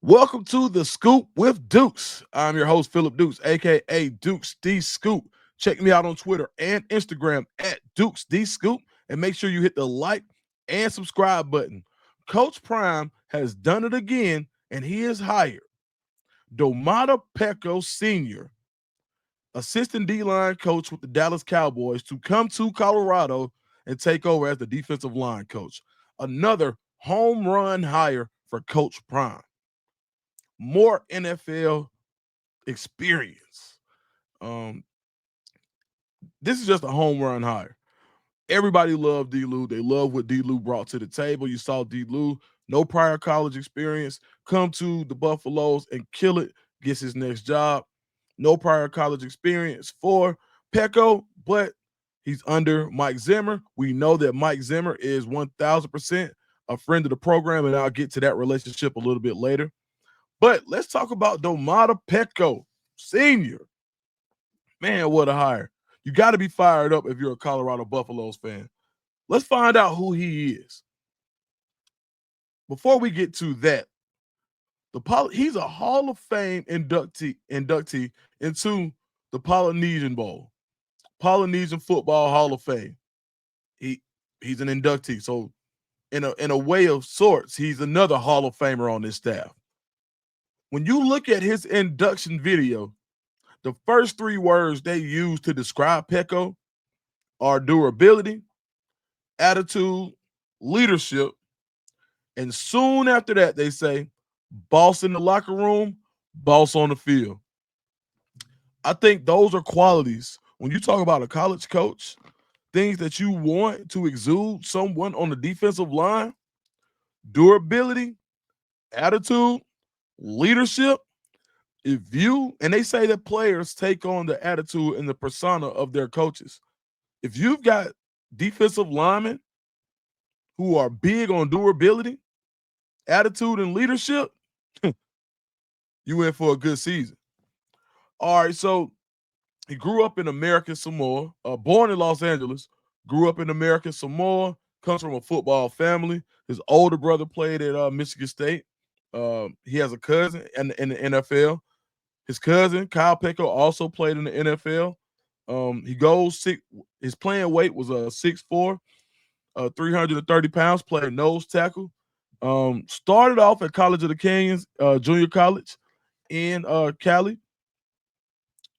Welcome to the Scoop with Dukes. I'm your host, Philip Dukes, aka Dukes D Scoop. Check me out on Twitter and Instagram at Dukes D Scoop, and make sure you hit the like and subscribe button. Coach Prime has done it again, and he has hired Domata Peko Sr., assistant D-line coach with the Dallas Cowboys, to come to Colorado and take over as the defensive line coach. Another home run hire for Coach Prime. More NFL experience. Um, this is just a home run hire. Everybody loved D. Lou. They love what D. Lou brought to the table. You saw D. Lou, no prior college experience, come to the Buffaloes and kill it. Gets his next job. No prior college experience for Pecco, but he's under Mike Zimmer. We know that Mike Zimmer is 1,000% a friend of the program, and I'll get to that relationship a little bit later. But let's talk about Domata Peko Sr. Man, what a hire. You got to be fired up if you're a Colorado Buffaloes fan. Let's find out who he is. Before we get to that, he's a Hall of Fame inductee into the Polynesian Bowl, Polynesian Football Hall of Fame. He's an inductee. So in a way of sorts, he's another Hall of Famer on this staff. When you look at his induction video, the first three words they use to describe Peko are durability, attitude, leadership, and soon after that, they say boss in the locker room, boss on the field. I think those are qualities when you talk about a college coach, things that you want to exude someone on the defensive line: durability, attitude, leadership. And they say that players take on the attitude and the persona of their coaches. If you've got defensive linemen who are big on durability, attitude, and leadership, you in for a good season. All right, so he grew up in American Samoa, born in Los Angeles, grew up in American Samoa, comes from a football family. His older brother played at Michigan State. He has a cousin in the NFL. His cousin, Kyle Peko, also played in the NFL. His playing weight was 6'4", 330 pounds, played nose tackle. Started off at College of the Canyons, junior college in Cali.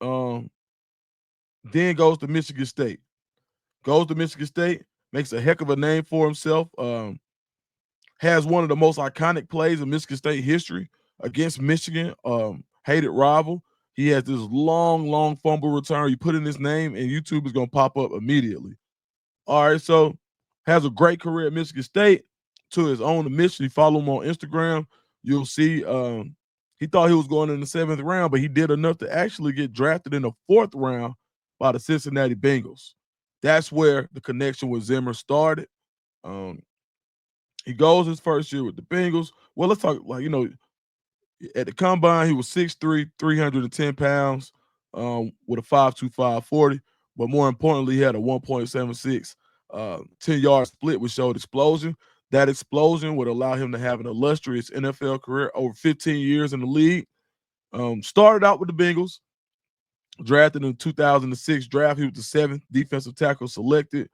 Then goes to Michigan State. Makes a heck of a name for himself. Has one of the most iconic plays in Michigan State history against Michigan. Hated rival. He has this long fumble return. You put in his name, and YouTube is going to pop up immediately. All right, so has a great career at Michigan State. To his own admission, you follow him on Instagram. You'll see he thought he was going in the 7th round, but he did enough to actually get drafted in the 4th round by the Cincinnati Bengals. That's where the connection with Zimmer started. He goes his first year with the Bengals. Well, let's talk at the combine, he was 6'3", 310 pounds, with a 5'2", 540. But more importantly, he had a 1.76 10-yard split, which showed explosion. That explosion would allow him to have an illustrious NFL career over 15 years in the league. Started out with the Bengals, drafted in the 2006 draft. He was the 7th defensive tackle selected.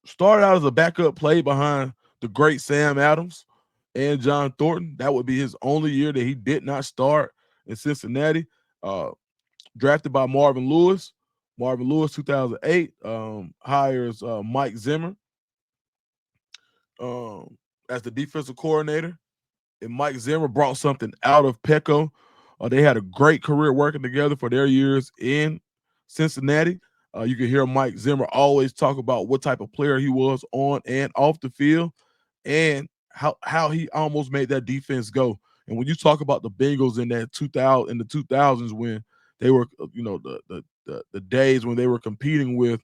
Started out as a backup, play behind the great Sam Adams and John Thornton. That would be his only year that he did not start in Cincinnati. Drafted by Marvin Lewis. Marvin Lewis, 2008, hires Mike Zimmer as the defensive coordinator. And Mike Zimmer brought something out of Peko. They had a great career working together for their years in Cincinnati. You can hear Mike Zimmer always talk about what type of player he was on and off the field, and how he almost made that defense go. And when you talk about the Bengals in the 2000s, when they were, the days when they were competing with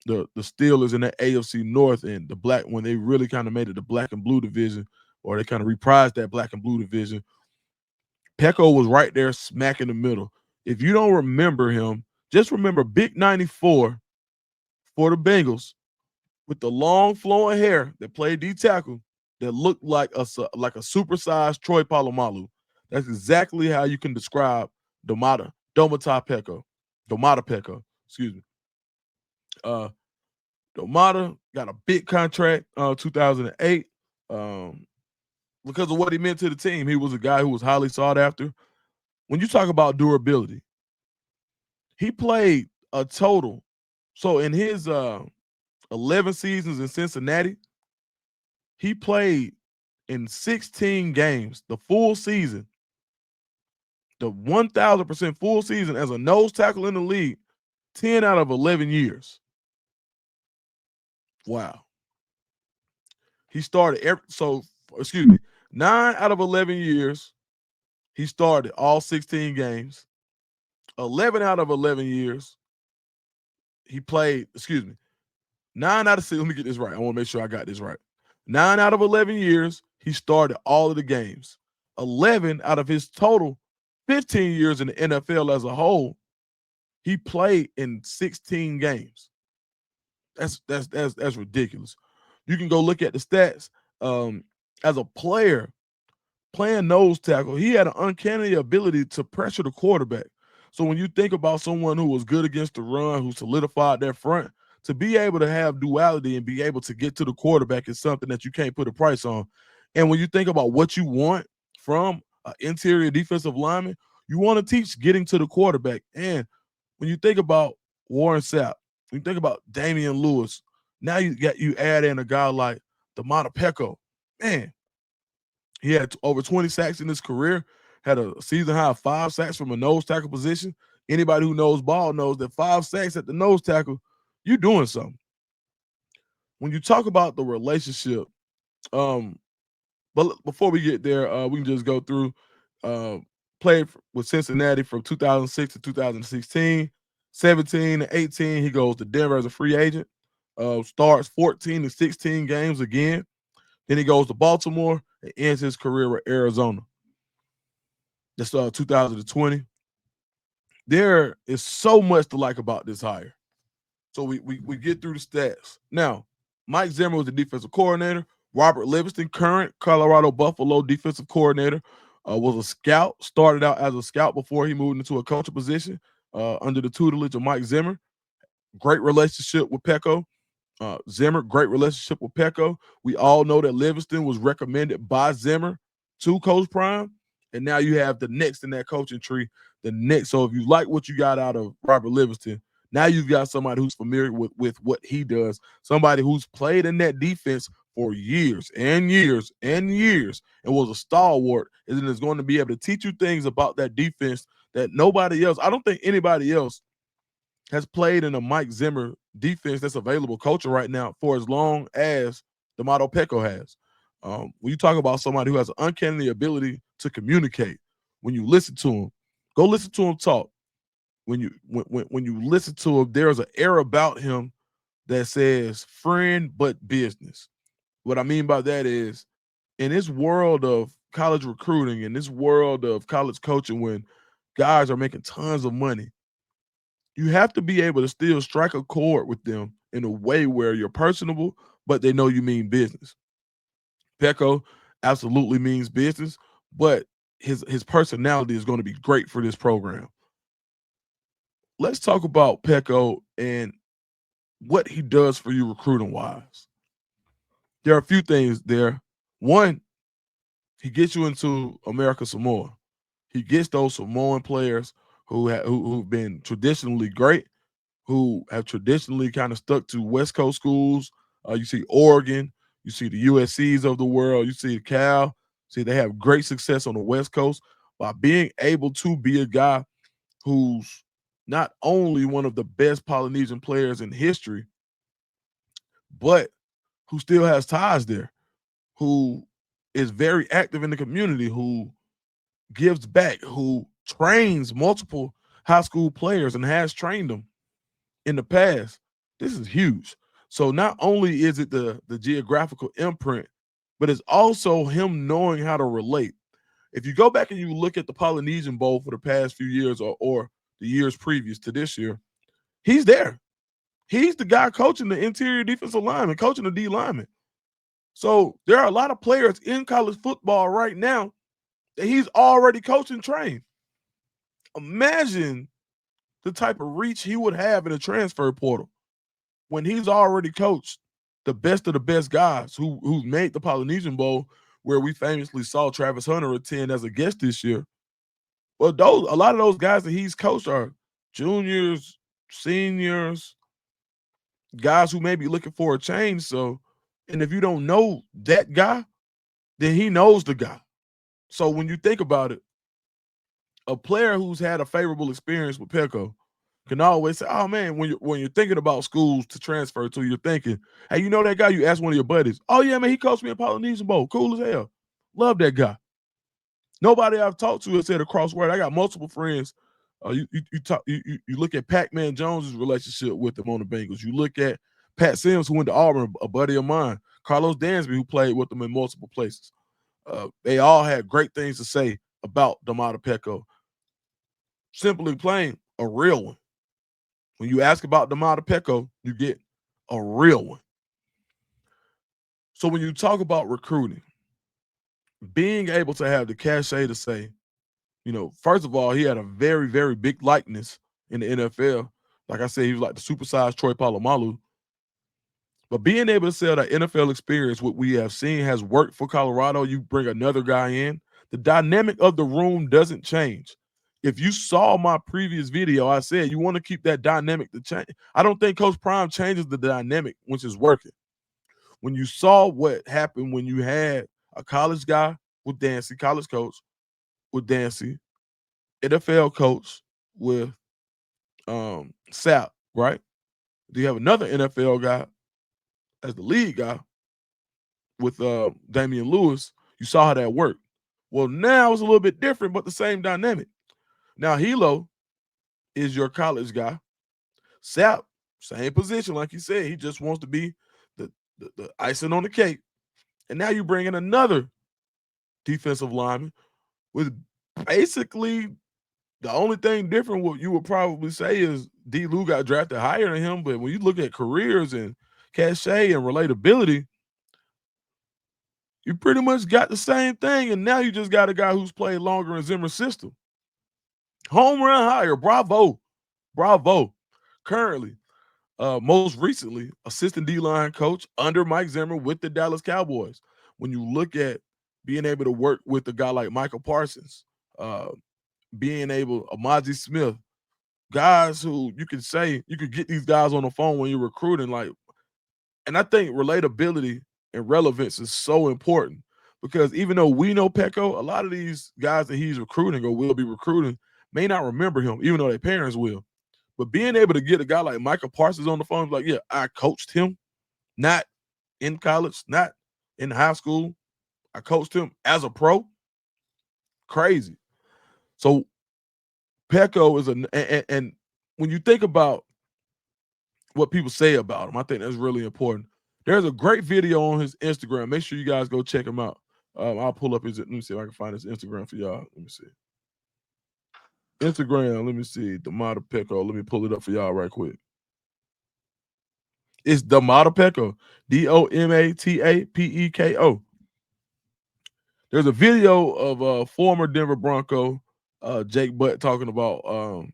the Steelers in the AFC North, and when they really kind of made it the black and blue division, or they kind of reprised that black and blue division, Peko was right there smack in the middle. If you don't remember him, just remember Big 94 for the Bengals with the long flowing hair that played D tackle. that looked like a supersized Troy Polamalu. That's exactly how you can describe Domata Peko. Domata Peko, excuse me. Uh, Domata got a big contract 2008 because of what he meant to the team. He was a guy who was highly sought after. When you talk about durability, he played a total. So in his 11 seasons in Cincinnati, he played in 16 games, the full season, the 1,000% full season as a nose tackle in the league, 10 out of 11 years. Wow. He started excuse me, 9 out of 11 years, he started all 16 games. 11 out of 11 years, he played, 9 out of 6, let me get this right. I want to make sure I got this right. 9 out of 11 years, he started all of the games. 11 out of his total 15 years in the NFL as a whole, he played in 16 games. That's ridiculous. You can go look at the stats. As a player, playing nose tackle, he had an uncanny ability to pressure the quarterback. So when you think about someone who was good against the run, who solidified their front, to be able to have duality and be able to get to the quarterback is something that you can't put a price on. And when you think about what you want from an interior defensive lineman, you want to teach getting to the quarterback. And when you think about Warren Sapp, when you think about Damian Lewis, now you add in a guy like Domata Peko. Man, he had over 20 sacks in his career, had a season high of 5 sacks from a nose tackle position. Anybody who knows ball knows that 5 sacks at the nose tackle, you're doing something. When you talk about the relationship, but before we get there, we can just go through. Uh, played with Cincinnati from 2006 to 2016. 17 to 18, he goes to Denver as a free agent. Starts 14 to 16 games again. Then he goes to Baltimore and ends his career with Arizona. That's 2020. There is so much to like about this hire. So we get through the stats. Now, Mike Zimmer was the defensive coordinator. Robert Livingston, current Colorado Buffalo defensive coordinator, was a scout. Started out as a scout before he moved into a coaching position under the tutelage of Mike Zimmer. Great relationship with Peko. Zimmer, great relationship with Peko. We all know that Livingston was recommended by Zimmer to Coach Prime. And now you have the next in that coaching tree. The next. So if you like what you got out of Robert Livingston, now you've got somebody who's familiar with what he does, somebody who's played in that defense for years and years and years and was a stalwart, and is going to be able to teach you things about that defense that nobody else, I don't think anybody else has played in a Mike Zimmer defense that's available coaching right now for as long as Domata Peko has. When you talk about somebody who has an uncanny ability to communicate, when you listen to him, go listen to him talk. When you listen to him, there's an air about him that says friend but business. What I mean by that is, in this world of college recruiting, in this world of college coaching, when guys are making tons of money, you have to be able to still strike a chord with them in a way where you're personable, but they know you mean business. Peko absolutely means business, but his personality is going to be great for this program. Let's talk about Peko and what he does for you recruiting wise. There are a few things there. One, he gets you into America Samoa. He gets those Samoan players who've been traditionally great, who have traditionally kind of stuck to West Coast schools. You see Oregon, you see the USCs of the world, you see Cal. See, they have great success on the West Coast by being able to be a guy who's not only one of the best Polynesian players in history, but who still has ties there, who is very active in the community, who gives back, who trains multiple high school players and has trained them in the past. This is huge. So not only is it the geographical imprint, but it's also him knowing how to relate. If you go back and you look at the Polynesian Bowl for the past few years or the years previous to this year, he's there. He's the guy coaching the interior defensive lineman, coaching the D lineman. So there are a lot of players in college football right now that he's already coached and trained. Imagine the type of reach he would have in a transfer portal when he's already coached the best of the best guys who's made the Polynesian Bowl, where we famously saw Travis Hunter attend as a guest this year. Well, a lot of those guys that he's coached are juniors, seniors, guys who may be looking for a change. So, and if you don't know that guy, then he knows the guy. So when you think about it, a player who's had a favorable experience with Peko can always say, "Oh man," when you're thinking about schools to transfer to, you're thinking, "Hey, you know that guy?" You ask one of your buddies, "Oh yeah, man, he coached me in Polynesian Bowl. Cool as hell. Love that guy." Nobody I've talked to has said a crossword. I got multiple friends. You look at Pac-Man Jones's relationship with them on the Bengals. You look at Pat Sims, who went to Auburn, a buddy of mine. Carlos Dansby, who played with them in multiple places. They all had great things to say about Domata Peko. Simply plain, a real one. When you ask about Domata Peko, you get a real one. So when you talk about recruiting, being able to have the cachet to say, first of all, he had a very, very big likeness in the NFL. Like I said, he was like the supersized Troy Polamalu. But being able to sell that NFL experience, what we have seen has worked for Colorado. You bring another guy in, the dynamic of the room doesn't change. If you saw my previous video, I said you want to keep that dynamic to change. I don't think Coach Prime changes the dynamic, which is working. When you saw what happened when you had a college guy with Dancy, college coach with Dancy, NFL coach with Sapp, right? Do you have another NFL guy as the lead guy with Damian Lewis? You saw how that worked. Well, now it's a little bit different, but the same dynamic. Now Hilo is your college guy. Sapp, same position, like you said. He just wants to be the icing on the cake. And now you bring in another defensive lineman with basically the only thing different, what you would probably say, is D. Lou got drafted higher than him. But when you look at careers and cachet and relatability, you pretty much got the same thing. And now you just got a guy who's played longer in Zimmer's system. Home run hire. Bravo. Bravo. Currently, most recently, assistant D-line coach under Mike Zimmer with the Dallas Cowboys. When you look at being able to work with a guy like Michael Parsons, being able, Amaji Smith, guys who you could say you could get these guys on the phone when you're recruiting. And I think relatability and relevance is so important, because even though we know Peko, a lot of these guys that he's recruiting or will be recruiting may not remember him, even though their parents will. But being able to get a guy like Michael Parsons on the phone, like, yeah, I coached him, not in college, not in high school. I coached him as a pro. Crazy. So Peko is and when you think about what people say about him, I think that's really important. There's a great video on his Instagram. Make sure you guys go check him out. I'll pull up his. Let me see if I can find his Instagram for y'all. Let me see. Instagram. Let me see. Domata Peko. Let me pull it up for y'all right quick. It's Domata Peko. Domatapeko. There's a video of former Denver Bronco Jake Butt talking about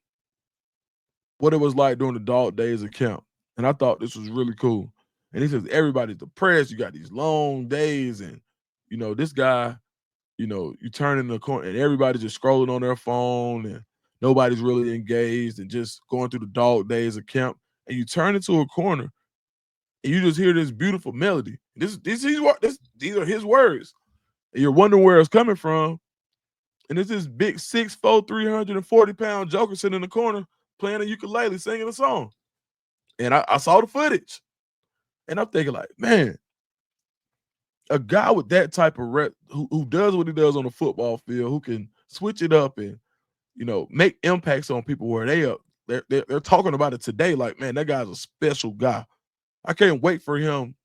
what it was like during the dog days of camp. And I thought this was really cool. And he says, everybody's depressed. You got these long days. And, this guy, you turn in the corner and everybody's just scrolling on their phone and nobody's really engaged and just going through the dog days of camp. And you turn into a corner and you just hear this beautiful melody. These are his words. And you're wondering where it's coming from. And it's this big 6'4", 340-pound joker sitting in the corner playing a ukulele, singing a song. And I saw the footage. And I'm thinking, like, man, a guy with that type of rep who does what he does on the football field, who can switch it up and, make impacts on people where they're talking about it today. Like, man, that guy's a special guy. I can't wait for him.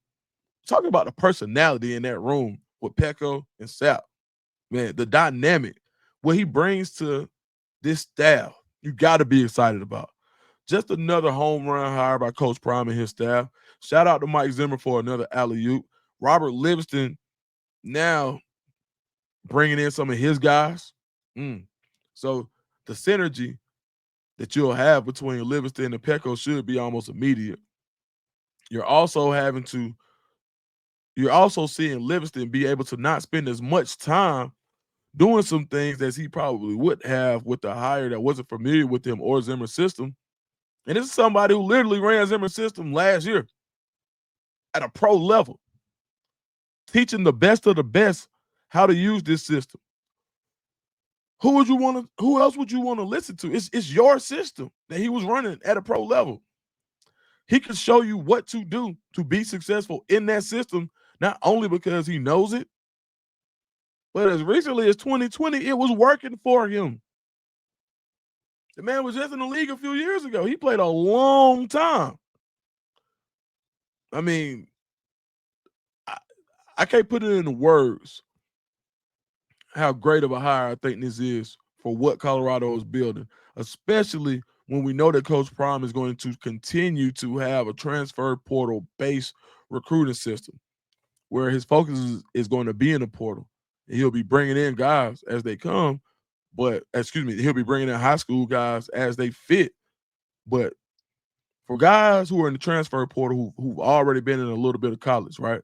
Talking about the personality in that room with Peko and Sapp. Man, the dynamic, what he brings to this staff, you got to be excited about. Just another home run hire by Coach Prime and his staff. Shout out to Mike Zimmer for another alley-oop. Robert Livingston now bringing in some of his guys. So the synergy that you'll have between Livingston and Peko should be almost immediate. You're also seeing Livingston be able to not spend as much time doing some things as he probably would have with the hire that wasn't familiar with him or Zimmer's system. And this is somebody who literally ran Zimmer's system last year at a pro level, teaching the best of the best how to use this system. Who else would you want to listen to? It's your system that he was running at a pro level. He can show you what to do to be successful in that system, not only because he knows it, but as recently as 2020, it was working for him. The man was just in the league a few years ago. He played a long time. I mean, I can't put it into words how great of a hire I think this is for what Colorado is building, especially when we know that Coach Prime is going to continue to have a transfer portal-based recruiting system where his focus is going to be in the portal. And he'll be bringing in guys as they come, he'll be bringing in high school guys as they fit. But for guys who are in the transfer portal who've already been in a little bit of college, right?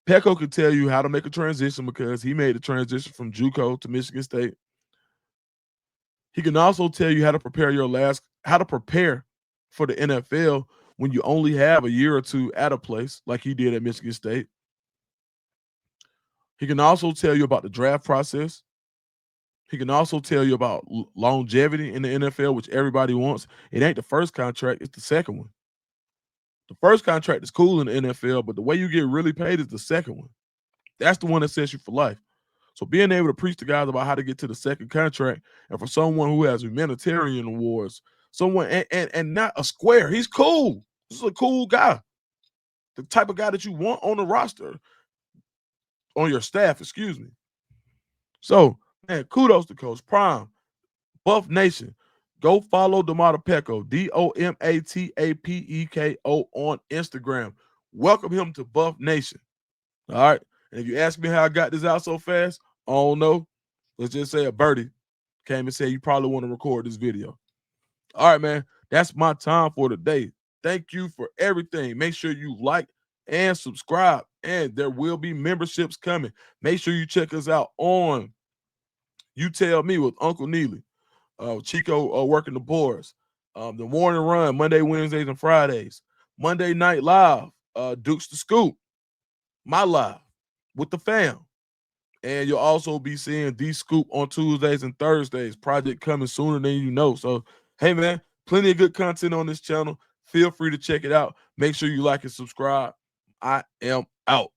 Peko can tell you how to make a transition because he made the transition from JUCO to Michigan State. He can also tell you how to prepare for the NFL when you only have a year or two at a place like he did at Michigan State. He can also tell you about the draft process. He can also tell you about longevity in the NFL, which everybody wants. It ain't the first contract, it's the second one. The first contract is cool in the NFL, but the way you get really paid is the second one. That's the one that sets you for life. So being able to preach to guys about how to get to the second contract, and for someone who has humanitarian awards, someone and not a square, he's cool. This is a cool guy. The type of guy that you want on the roster, on your staff, excuse me. So, man, kudos to Coach Prime. Buff Nation. Go follow Domata Peko, DOMATAPEKO on Instagram. Welcome him to Buff Nation. All right. And if you ask me how I got this out so fast, I don't know. Let's just say a birdie came and said you probably want to record this video. All right, man. That's my time for today. Thank you for everything. Make sure you like and subscribe. And there will be memberships coming. Make sure you check us out on You Tell Me with Uncle Neely. Chico working the boards. The morning run, Monday, Wednesdays, and Fridays. Monday Night Live, Dukes the Scoop. My live with the fam. And you'll also be seeing The Scoop on Tuesdays and Thursdays. Project coming sooner than you know. So, hey, man, plenty of good content on this channel. Feel free to check it out. Make sure you like and subscribe. I am out.